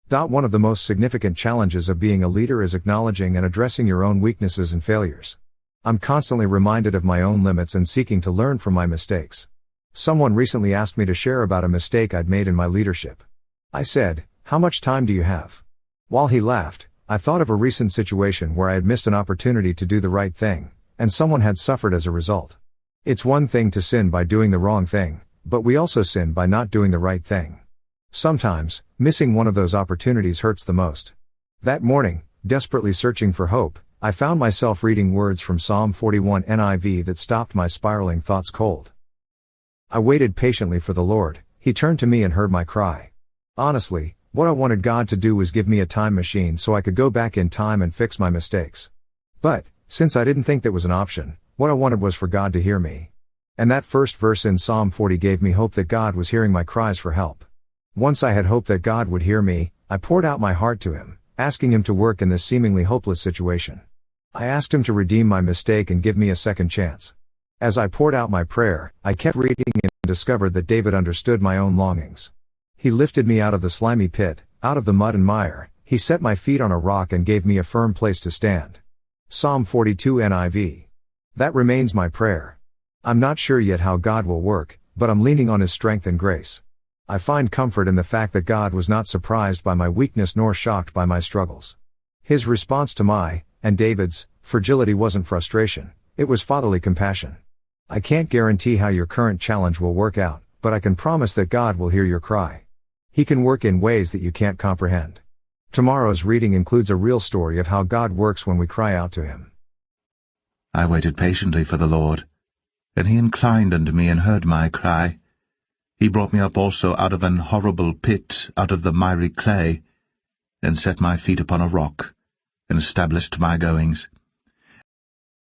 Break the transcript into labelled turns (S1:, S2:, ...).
S1: One of the most significant challenges of being a leader is acknowledging and addressing your own weaknesses and failures. I'm constantly reminded of my own limits and seeking to learn from my mistakes. Someone recently asked me to share about a mistake I'd made in my leadership. I said, "How much time do you have?" While he laughed, I thought of a recent situation where I had missed an opportunity to do the right thing, and someone had suffered as a result. It's one thing to sin by doing the wrong thing, but we also sin by not doing the right thing. Sometimes, missing one of those opportunities hurts the most. That morning, desperately searching for hope, I found myself reading words from Psalm 41 NIV that stopped my spiraling thoughts cold. I waited patiently for the Lord. He turned to me and heard my cry. Honestly, what I wanted God to do was give me a time machine so I could go back in time and fix my mistakes. But, since I didn't think that was an option, what I wanted was for God to hear me. And that first verse in Psalm 40 gave me hope that God was hearing my cries for help. Once I had hope that God would hear me, I poured out my heart to Him, asking Him to work in this seemingly hopeless situation. I asked Him to redeem my mistake and give me a second chance. As I poured out my prayer, I kept reading and discovered that David understood my own longings. He lifted me out of the slimy pit, out of the mud and mire. He set my feet on a rock and gave me a firm place to stand. Psalm 42 NIV. That remains my prayer. I'm not sure yet how God will work, but I'm leaning on His strength and grace. I find comfort in the fact that God was not surprised by my weakness nor shocked by my struggles. His response to my, and David's, fragility wasn't frustration, it was fatherly compassion. I can't guarantee how your current challenge will work out, but I can promise that God will hear your cry. He can work in ways that you can't comprehend. Tomorrow's reading includes a real story of how God works when we cry out to Him.
S2: I waited patiently for the Lord, and He inclined unto me and heard my cry. He brought me up also out of an horrible pit, out of the miry clay, and set my feet upon a rock, and established my goings.